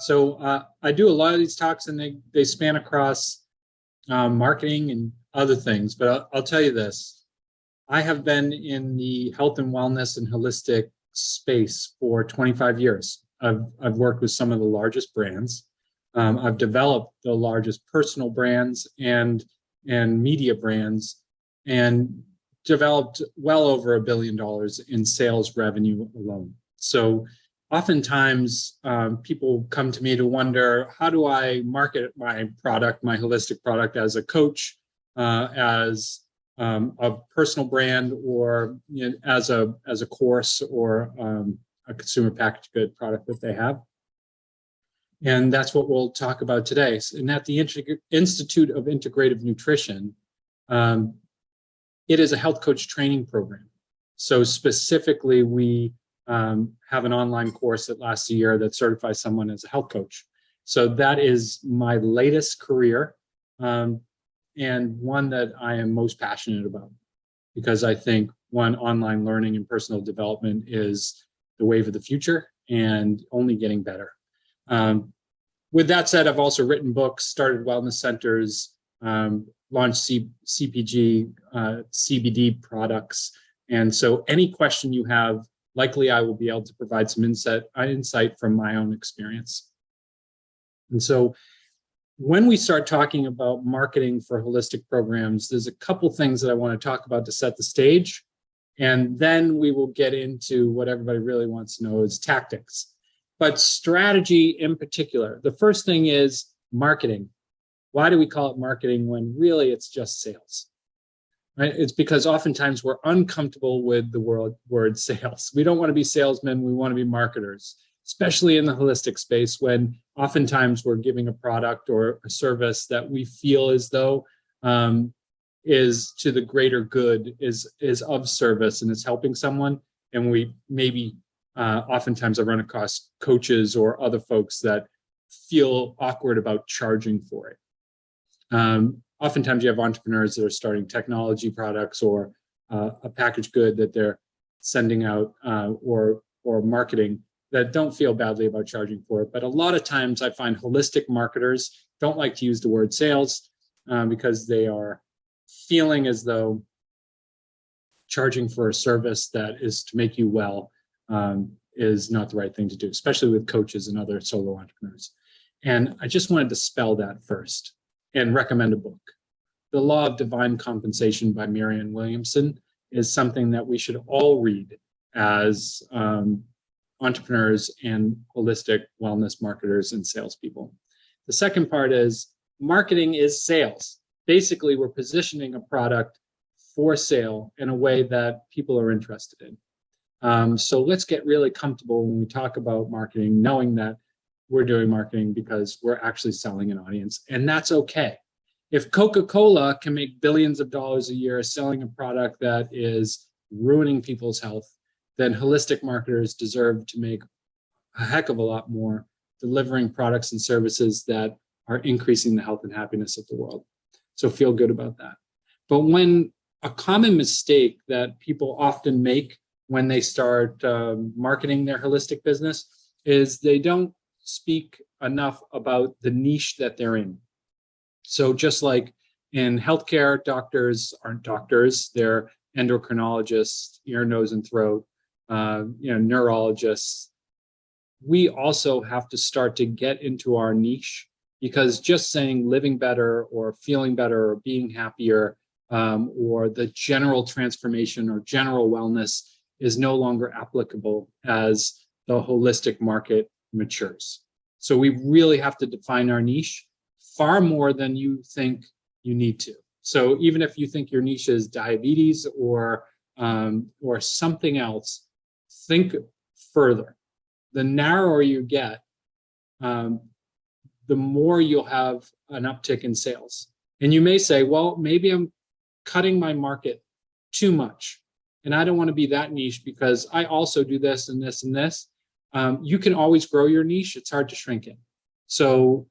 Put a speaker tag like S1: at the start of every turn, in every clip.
S1: I do a lot of these talks, and they span across marketing and other things. But I'll tell you this: I have been in the health and wellness and holistic space for 25 years. I've worked with some of the largest brands. I've developed the largest personal brands and media brands, and developed well over $1 billion in sales revenue alone. So oftentimes people come to me to wonder, how do I market my product, my holistic product, as a coach, as a personal brand, or as a course, or a consumer packaged good product that they have. And that's what we'll talk about today. And at the Institute of Integrative Nutrition, it is a health coach training program. So specifically, we have an online course that lasts a year that certifies someone as a health coach. So that is my latest career, and one that I am most passionate about, because I think online learning and personal development is the wave of the future and only getting better. With that said, I've also written books, started wellness centers, launched CPG, CBD products. And so any question you have, likely I will be able to provide some insight from my own experience. And so when we start talking about marketing for holistic programs, there's a couple things that I want to talk about to set the stage. And then we will get into what everybody really wants to know is tactics. But strategy in particular, the first thing is marketing. Why do we call it marketing when really it's just sales? Right? It's because oftentimes we're uncomfortable with the word sales. We don't want to be salesmen, we want to be marketers, especially in the holistic space, when oftentimes we're giving a product or a service that we feel as though is to the greater good, is of service, and is helping someone. And we maybe oftentimes I run across coaches or other folks that feel awkward about charging for it. Oftentimes you have entrepreneurs that are starting technology products or a packaged good that they're sending out or marketing that don't feel badly about charging for it. But a lot of times I find holistic marketers don't like to use the word sales because they are feeling as though charging for a service that is to make you well is not the right thing to do, especially with coaches and other solo entrepreneurs. And I just wanted to spell that first and recommend a book. The Law of Divine Compensation by Marianne Williamson is something that we should all read as entrepreneurs and holistic wellness marketers and salespeople. The second part is marketing is sales. Basically, we're positioning a product for sale in a way that people are interested in. So let's get really comfortable when we talk about marketing, knowing that we're doing marketing because we're actually selling an audience, and that's okay. If Coca-Cola can make billions of dollars a year selling a product that is ruining people's health, then holistic marketers deserve to make a heck of a lot more delivering products and services that are increasing the health and happiness of the world. So feel good about that. But when a common mistake that people often make when they start marketing their holistic business is they don't speak enough about the niche that they're in. So just like in healthcare, doctors aren't doctors, they're endocrinologists, ear, nose, and throat, neurologists. We also have to start to get into our niche, because just saying living better or feeling better or being happier or the general transformation or general wellness is no longer applicable as the holistic market matures. So we really have to define our niche far more than you think you need to. So even if you think your niche is diabetes or something else, think further. The narrower you get, the more you'll have an uptick in sales. And you may say, well, maybe I'm cutting my market too much, and I don't want to be that niche because I also do this and this and this. You can always grow your niche. It's hard to shrink it. So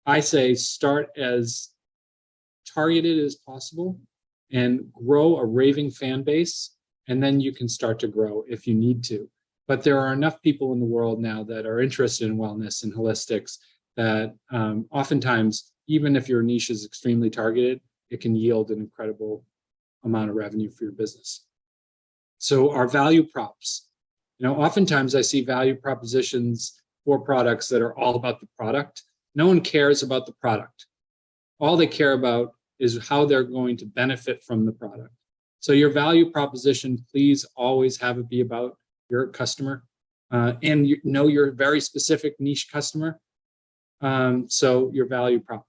S1: I say start as targeted as possible and grow a raving fan base, and then you can start to grow if you need to. But there are enough people in the world now that are interested in wellness and holistics that oftentimes, even if your niche is extremely targeted, it can yield an incredible amount of revenue for your business. So our value props, oftentimes I see value propositions for products that are all about the product. No one cares about the product. All they care about is how they're going to benefit from the product. So your value proposition, please always have it be about your customer, and your very specific niche customer. So your value prop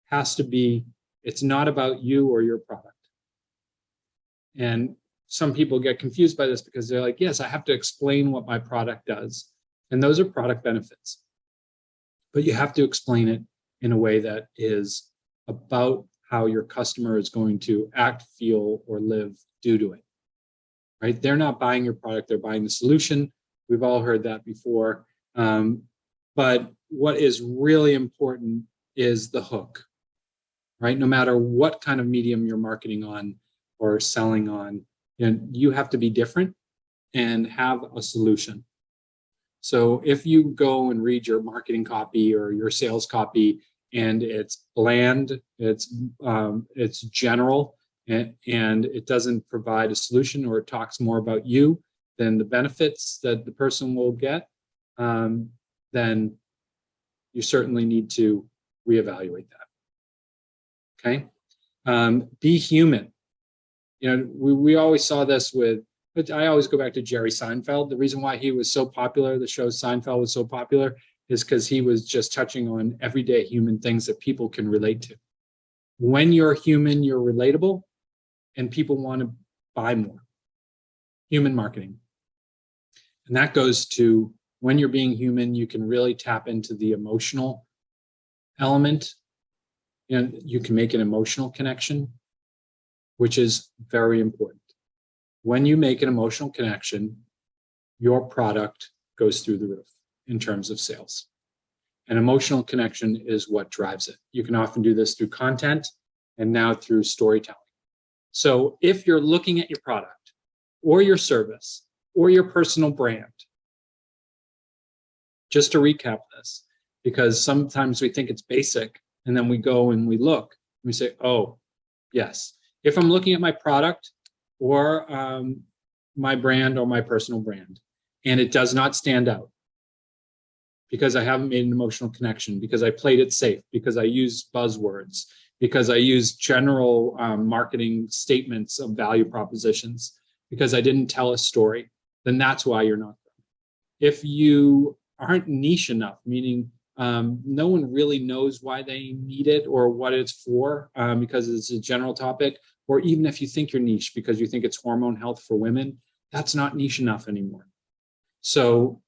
S1: has to be, it's not about you or your product. And some people get confused by this because they're like, yes, I have to explain what my product does. And those are product benefits. But you have to explain it in a way that is about how your customer is going to act, feel, or live due to it. Right? They're not buying your product, they're buying the solution. We've all heard that before. But what is really important is the hook, right? No matter what kind of medium you're marketing on or selling on, you have to be different and have a solution. So if you go and read your marketing copy or your sales copy and it's bland, it's general, and it doesn't provide a solution, or it talks more about you than the benefits that the person will get, then you certainly need to reevaluate that. Okay, be human. We always saw this with, but I always go back to Jerry Seinfeld. The reason why he was so popular, the show Seinfeld was so popular, is because he was just touching on everyday human things that people can relate to. When you're human, you're relatable, and people want to buy more. Human marketing. And that goes to, when you're being human, you can really tap into the emotional element. You can make an emotional connection, which is very important. When you make an emotional connection, your product goes through the roof in terms of sales. An emotional connection is what drives it. You can often do this through content and now through storytelling. So if you're looking at your product or your service or your personal brand, just to recap this, because sometimes we think it's basic and then we go and we look and we say, oh, yes. If I'm looking at my product or my brand or my personal brand, and it does not stand out because I haven't made an emotional connection, because I played it safe, because I use buzzwords, because I use general marketing statements of value propositions, because I didn't tell a story, then that's why you're not growing. If you aren't niche enough, meaning no one really knows why they need it or what it's for, because it's a general topic, or even if you think you're niche because you think it's hormone health for women, that's not niche enough anymore. So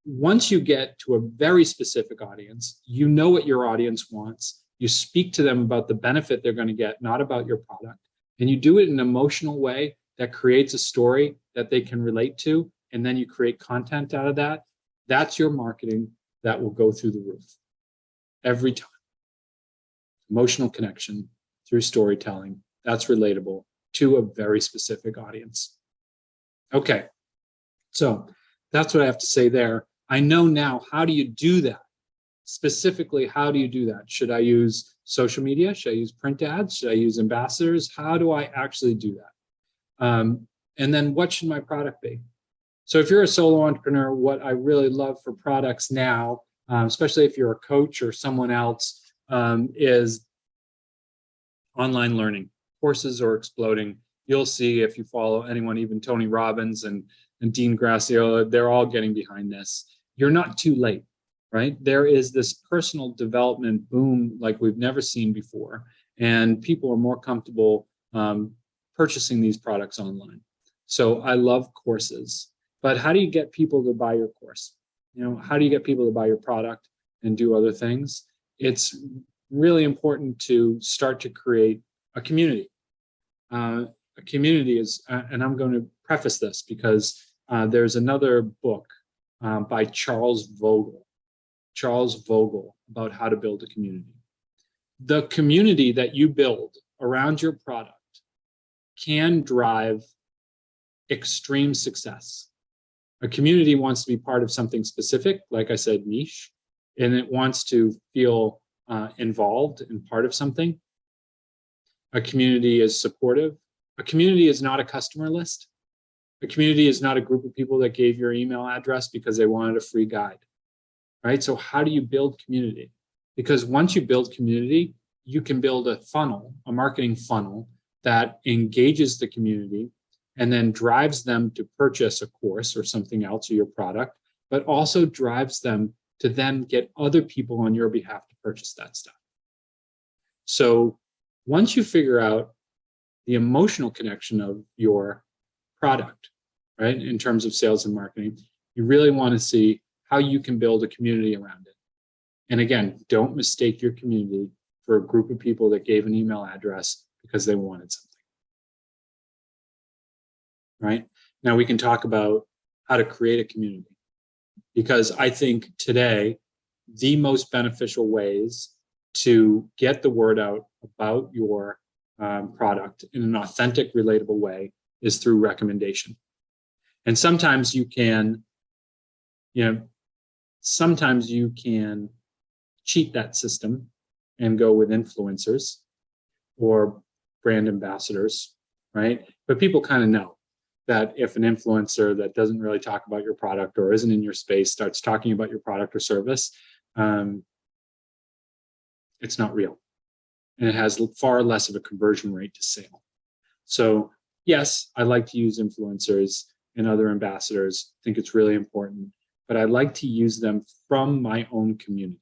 S1: once you get to a very specific audience, you know what your audience wants, you speak to them about the benefit they're going to get, not about your product, and you do it in an emotional way that creates a story that they can relate to, and then you create content out of that. That's your marketing that will go through the roof every time. Emotional connection through storytelling, that's relatable to a very specific audience. Okay, so that's what I have to say there. I know now, how do you do that? Specifically, how do you do that? Should I use social media? Should I use print ads? Should I use ambassadors? How do I actually do that? And then what should my product be? So if you're a solo entrepreneur, what I really love for products now, especially if you're a coach or someone else, is online learning. Courses are exploding. You'll see if you follow anyone, even Tony Robbins and Dean Graziosi, they're all getting behind this. You're not too late, right? There is this personal development boom like we've never seen before, and people are more comfortable purchasing these products online. So I love courses, but how do you get people to buy your course? How do you get people to buy your product and do other things? It's really important to start to create a community. A community is, and I'm going to preface this because there's another book by Charles Vogel about how to build a community. The community that you build around your product can drive extreme success. A community wants to be part of something specific, like I said, niche, and it wants to feel involved and part of something. A community is supportive. A community is not a customer list. A community is not a group of people that gave your email address because they wanted a free guide, right? So how do you build community? Because once you build community, you can build a funnel, a marketing funnel that engages the community and then drives them to purchase a course or something else or your product, but also drives them to then get other people on your behalf to purchase that stuff. So once you figure out the emotional connection of your product, right, in terms of sales and marketing, you really want to see how you can build a community around it. And again, don't mistake your community for a group of people that gave an email address because they wanted something. Right? Now we can talk about how to create a community, because I think today the most beneficial ways to get the word out about your product in an authentic, relatable way is through recommendation. And sometimes you can, sometimes you can cheat that system and go with influencers or brand ambassadors, right? But people kind of know that if an influencer that doesn't really talk about your product or isn't in your space starts talking about your product or service, it's not real. And it has far less of a conversion rate to sale. So yes, I like to use influencers and other ambassadors. I think it's really important, but I like to use them from my own community.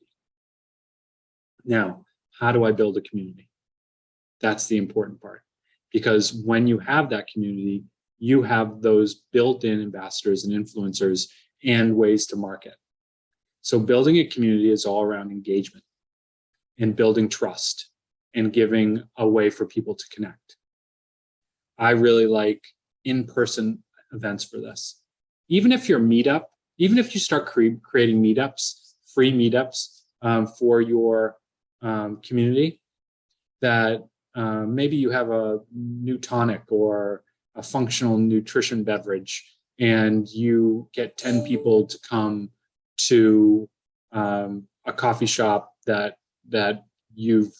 S1: Now, how do I build a community? That's the important part, because when you have that community, you have those built-in ambassadors and influencers and ways to market. So building a community is all around engagement and building trust and giving a way for people to connect. I really like in-person events for this. Even if even if you start creating meetups, free meetups for your community, that maybe you have a new tonic or a functional nutrition beverage, and you get 10 people to come to a coffee shop that you've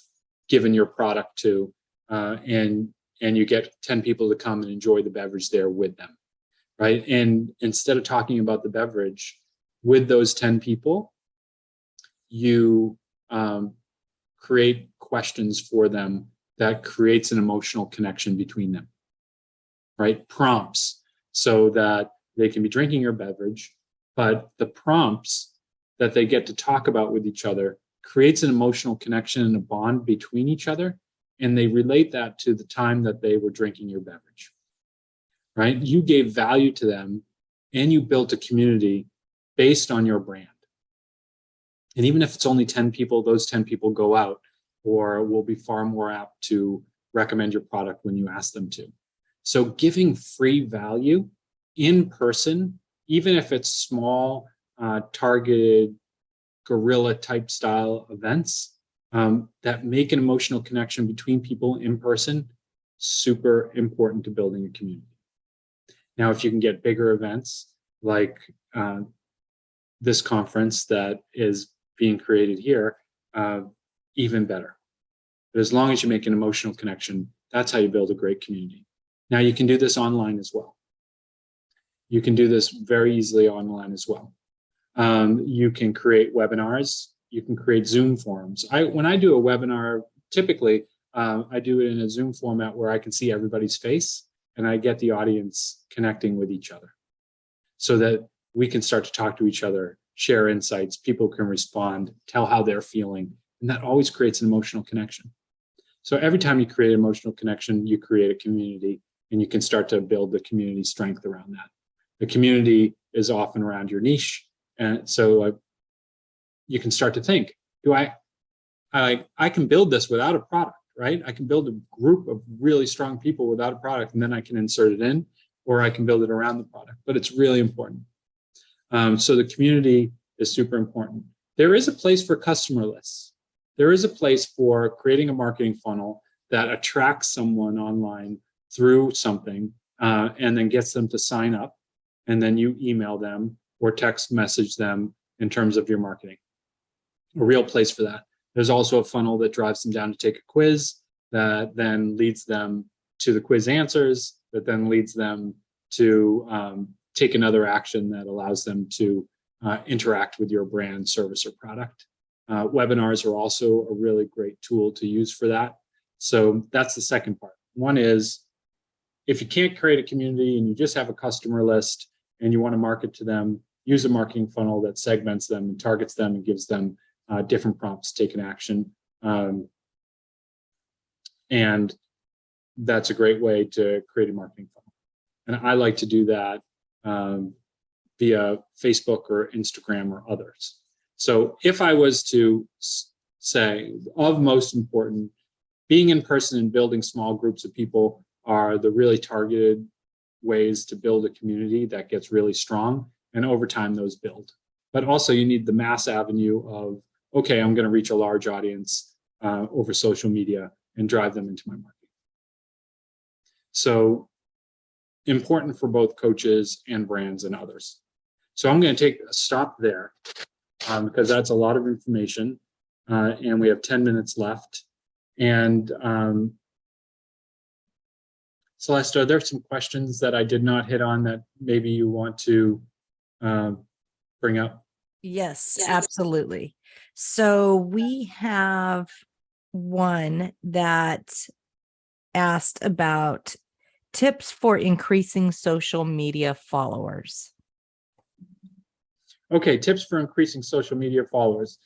S1: given your product to, and you get 10 people to come and enjoy the beverage there with them, right? And instead of talking about the beverage with those 10 people, you create questions for them that creates an emotional connection between them, right? Prompts, so that they can be drinking your beverage, but the prompts that they get to talk about with each other creates an emotional connection and a bond between each other, and they relate that to the time that they were drinking your beverage, right? You gave value to them, and you built a community based on your brand. And even if it's only 10 people, those 10 people go out or will be far more apt to recommend your product when you ask them to. So giving free value in person, even if it's small, targeted, guerrilla type style events that make an emotional connection between people in person, super important to building a community. Now, if you can get bigger events like this conference that is being created here, even better. But as long as you make an emotional connection, that's how you build a great community. Now, you can do this online as well. You can do this very easily online as well. You can create webinars. You can create Zoom forums. When I do a webinar, typically, I do it in a Zoom format where I can see everybody's face and I get the audience connecting with each other so that we can start to talk to each other, share insights, people can respond, tell how they're feeling, and that always creates an emotional connection. So every time you create an emotional connection, you create a community, and you can start to build the community strength around that. The community is often around your niche, and so you can start to think, I can build this without a product, right? I can build a group of really strong people without a product, and then I can insert it in, or I can build it around the product, but it's really important. So the community is super important. There is a place for customer lists. There is a place for creating a marketing funnel that attracts someone online through something and then gets them to sign up and then you email them or text message them in terms of your marketing. A real place for that. There's also a funnel that drives them down to take a quiz that then leads them to the quiz answers, that then leads them to take another action that allows them to interact with your brand, service, or product. Webinars are also a really great tool to use for that. So that's the second part. One is, if you can't create a community and you just have a customer list and you want to market to them, use a marketing funnel that segments them and targets them and gives them different prompts to take an action. And that's a great way to create a marketing funnel. And I like to do that via Facebook or Instagram or others. So if I was to say, of most important, being in person and building small groups of people are the really targeted ways to build a community that gets really strong, and over time those build. But also you need the mass avenue of, okay, I'm going to reach a large audience over social media and drive them into my market. So important for both coaches and brands and others. So I'm going to take a stop there because that's a lot of information, and we have 10 minutes left. And Celeste, are there some questions that I did not hit on that maybe you want to bring up?
S2: Yes, absolutely. So we have one that asked about tips for increasing social media followers.
S1: Okay, tips for increasing social media followers.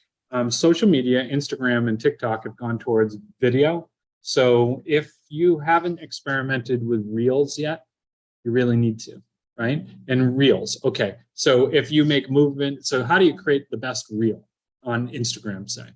S1: Social media, Instagram and TikTok have gone towards video. So if you haven't experimented with Reels yet, you really need to, right? And Reels, okay. So if you make movement, so how do you create the best Reel on Instagram, say?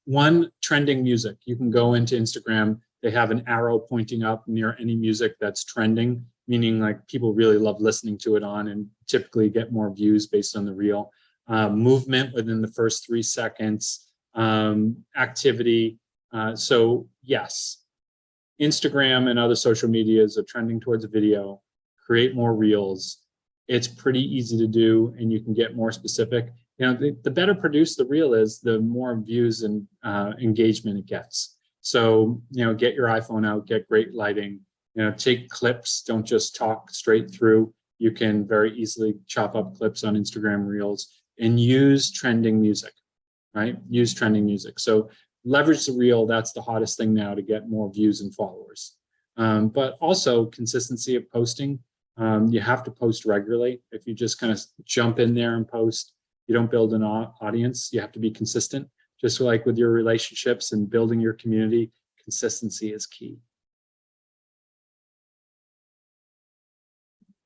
S1: One, trending music. You can go into Instagram, they have an arrow pointing up near any music that's trending, meaning like people really love listening to it on and typically get more views based on the Reel. Movement within the first 3 seconds, activity. So yes, Instagram and other social medias are trending towards video. Create more Reels. It's pretty easy to do, and you can get more specific. You know, the better produced the Reel is, the more views and engagement it gets. So, you know, get your iPhone out, get great lighting, you know, take clips, don't just talk straight through. You can very easily chop up clips on Instagram Reels and use trending music, right? Use trending music. So leverage the Reel. That's the hottest thing now to get more views and followers. But also consistency of posting. You have to post regularly. If you just kind of jump in there and post, you don't build an audience. You have to be consistent. Just like with your relationships and building your community, consistency is key.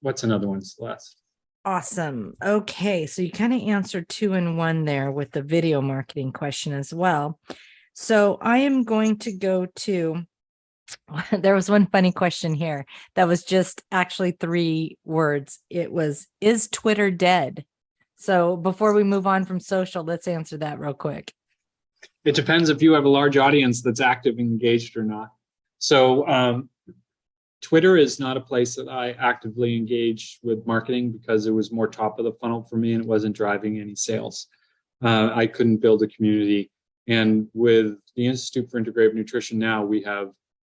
S1: What's another one, Celeste?
S2: Awesome. Okay, so you kind of answered 2 in 1 there with the video marketing question as well. So I am going to go to, there was one funny question here that was just actually 3 words. It was, is Twitter dead? So before we move on from social, let's answer that real quick.
S1: It depends if you have a large audience that's active and engaged or not. So Twitter is not a place that I actively engage with marketing because it was more top of the funnel for me and it wasn't driving any sales. I couldn't build a community. And with the Institute for Integrative Nutrition now, we have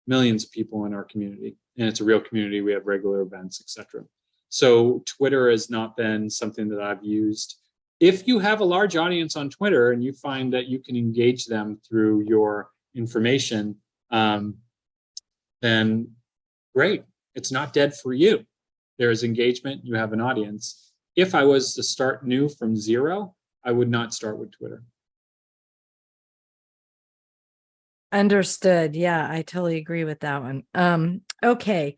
S1: millions of people in our community, and it's a real community. We have regular events, etc. So Twitter has not been something that I've used. If you have a large audience on Twitter and you find that you can engage them through your information, then great. It's not dead for you. There is engagement. You have an audience. If I was to start new from zero, I would not start with Twitter.
S2: Understood. Yeah, I totally agree with that one. Okay.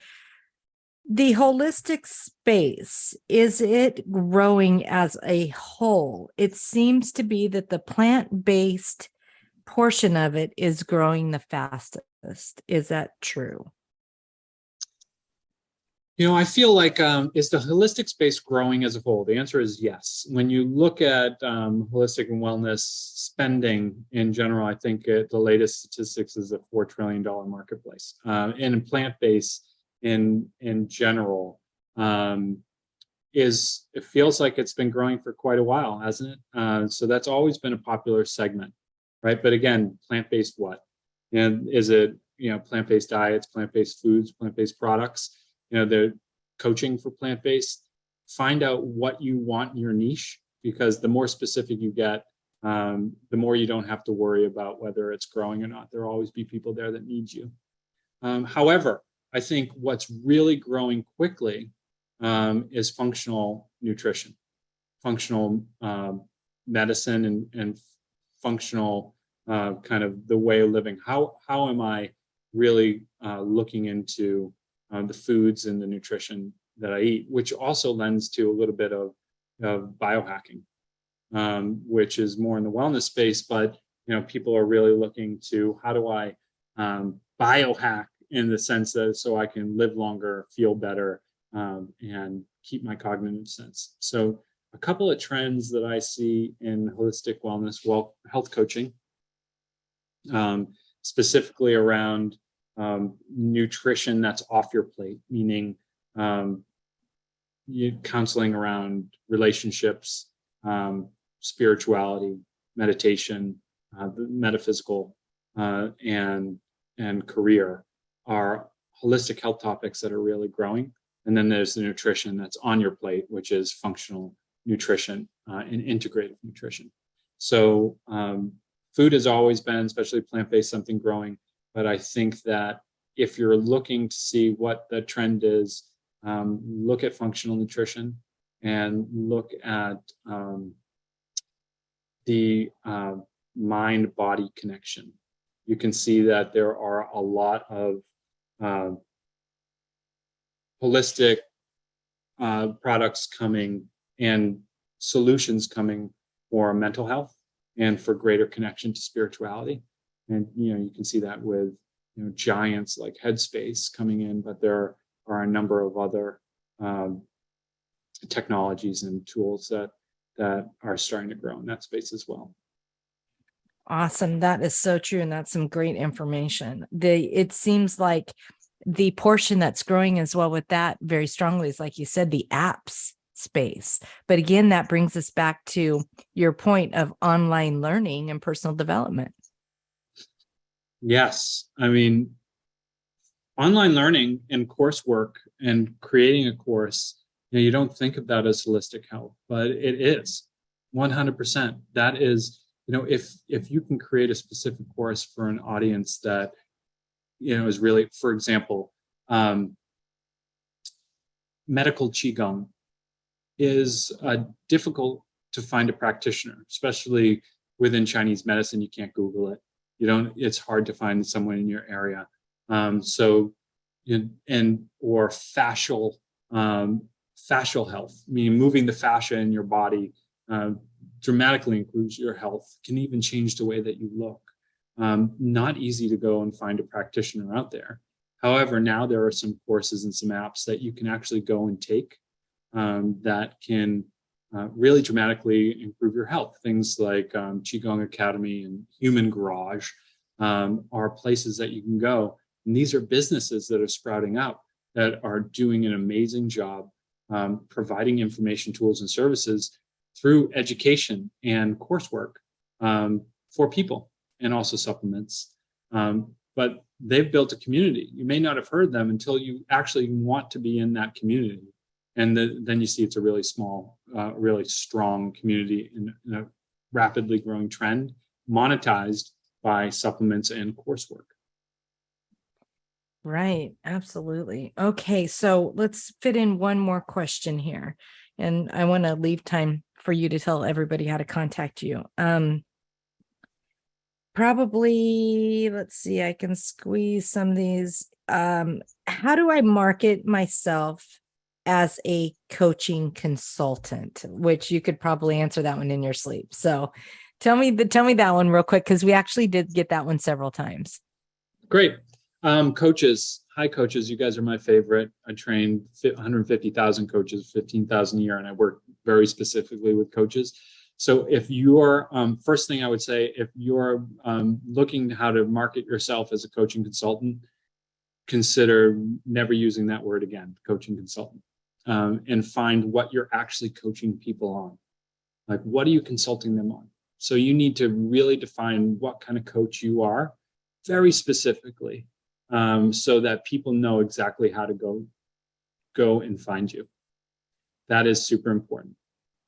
S2: The holistic space, is it growing as a whole? It seems to be that the plant-based portion of it is growing the fastest. Is that true?
S1: You know, I feel like, is the holistic space growing as a whole? The answer is yes. When you look at holistic and wellness spending in general, I think the latest statistics is a $4 trillion marketplace. And in plant-based in general, it feels like it's been growing for quite a while, hasn't it? So that's always been a popular segment, right? But again, plant-based what? And is it, plant-based diets, plant-based foods, plant-based products? They're coaching for plant-based. Find out what you want in your niche, because the more specific you get, the more you don't have to worry about whether it's growing or not. There'll always be people there that need you. However, I think what's really growing quickly is functional nutrition, functional medicine, and functional kind of the way of living. How am I really looking into the foods and the nutrition that I eat, which also lends to a little bit of biohacking, which is more in the wellness space. But people are really looking to, how do I biohack, in the sense that so I can live longer, feel better, and keep my cognitive sense. So a couple of trends that I see in holistic wellness, health coaching, specifically around nutrition that's off your plate, meaning counseling around relationships, spirituality, meditation, the metaphysical, and career are holistic health topics that are really growing. And then there's the nutrition that's on your plate, which is functional nutrition and integrative nutrition. So food has always been, especially plant-based, something growing. But I think that if you're looking to see what the trend is, look at functional nutrition and look at the mind-body connection. You can see that there are a lot of holistic products coming and solutions coming for mental health and for greater connection to spirituality. And you can see that with giants like Headspace coming in, but there are a number of other technologies and tools that are starting to grow in that space as well.
S2: Awesome. That is so true. And that's some great information. It seems like the portion that's growing as well with that very strongly is, like you said, the apps space. But again, that brings us back to your point of online learning and personal development.
S1: Yes. I mean, online learning and coursework and creating a course, you don't think of that as holistic health, but it is 100%. That is, if you can create a specific course for an audience that, is really, for example, medical Qigong is difficult to find a practitioner, especially within Chinese medicine. You can't Google it. It's hard to find someone in your area. Or fascial health, meaning moving the fascia in your body dramatically improves your health, can even change the way that you look. Not easy to go and find a practitioner out there. However, now there are some courses and some apps that you can actually go and take that can really dramatically improve your health. Things like Qigong Academy and Human Garage are places that you can go. And these are businesses that are sprouting up that are doing an amazing job providing information, tools, and services through education and coursework for people, and also supplements. But they've built a community. You may not have heard them until you actually want to be in that community. And then you see it's a really small, really strong community in a rapidly growing trend, monetized by supplements and coursework.
S2: Right. Absolutely. Okay. So let's fit in one more question here. And I want to leave time for you to tell everybody how to contact you. Probably, let's see, I can squeeze some of these. How do I market myself as a coaching consultant? Which you could probably answer that one in your sleep. So tell me that one real quick, because we actually did get that one several times.
S1: Great. Coaches, hi coaches, you guys are my favorite. I trained 150,000 coaches, 15,000 a year, and I work very specifically with coaches. So if you're, first thing I would say, if you're looking how to market yourself as a coaching consultant, consider never using that word again, coaching consultant. and find what you're actually coaching people on. Like, what are you consulting them on? So you need to really define what kind of coach you are very specifically, so that people know exactly how to go and find you. That is super important.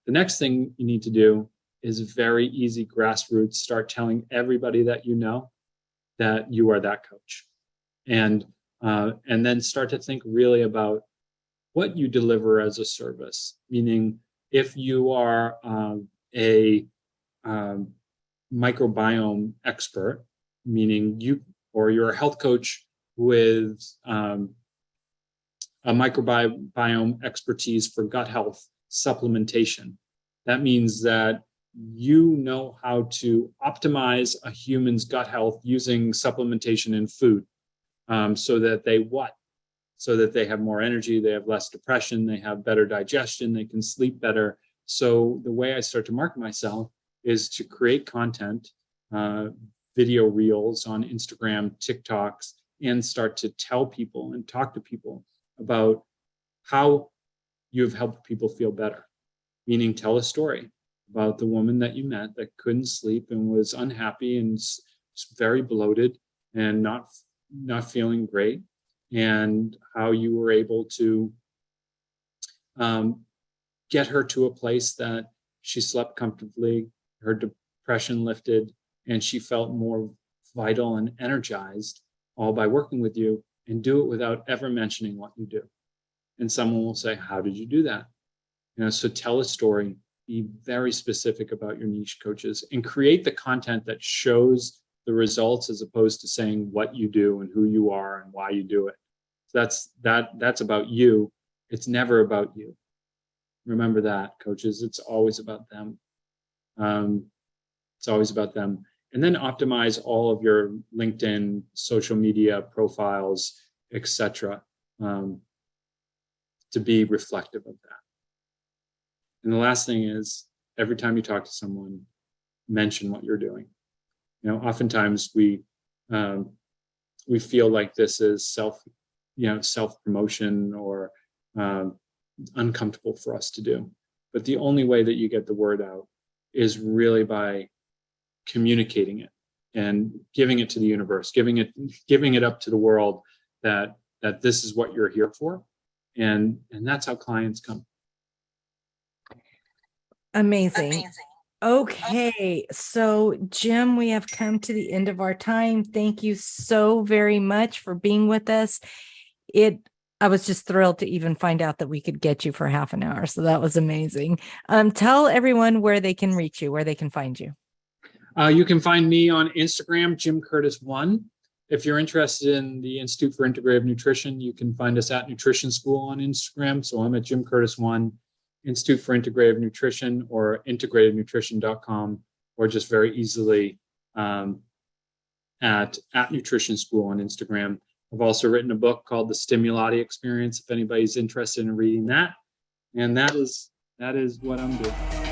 S1: The next thing you need to do is very easy grassroots. Start telling everybody that you know that you are that coach, and then start to think really about what you deliver as a service. Meaning, if you are a microbiome expert, meaning you're a health coach with a microbiome expertise for gut health supplementation. That means that you know how to optimize a human's gut health using supplementation and food, so that they have more energy, they have less depression, they have better digestion, they can sleep better. So the way I start to market myself is to create content, video reels on Instagram, TikToks, and start to tell people and talk to people about how you've helped people feel better. Meaning, tell a story about the woman that you met that couldn't sleep and was unhappy and very bloated and not feeling great, and how you were able to get her to a place that she slept comfortably, her depression lifted, and she felt more vital and energized, all by working with you, and do it without ever mentioning what you do. And someone will say, how did you do that? So tell a story, be very specific about your niche coaches, and create the content that shows the results as opposed to saying what you do and who you are and why you do it. So that's about you. It's never about you. Remember that, coaches. It's always about them. It's always about them. And then optimize all of your LinkedIn, social media profiles, etc., to be reflective of that. And the last thing is, every time you talk to someone, mention what you're doing. Oftentimes we feel like this is self-promotion or uncomfortable for us to do. But the only way that you get the word out is really by communicating it and giving it to the universe, giving it up to the world that this is what you're here for, and that's how clients come.
S2: Amazing. Okay, so Jim, we have come to the end of our time. Thank you so very much for being with us. I was just thrilled to even find out that we could get you for half an hour. So that was amazing. Tell everyone where they can reach you, where they can find you.
S1: You can find me on Instagram, Jim Curtis 1. If you're interested in the Institute for Integrative Nutrition, you can find us at Nutrition School on Instagram. So I'm at Jim Curtis 1, Institute for Integrative Nutrition, or integratednutrition.com, or just very easily at Nutrition School on Instagram. I've also written a book called The Stimulati Experience, if anybody's interested in reading that. And that is what I'm doing.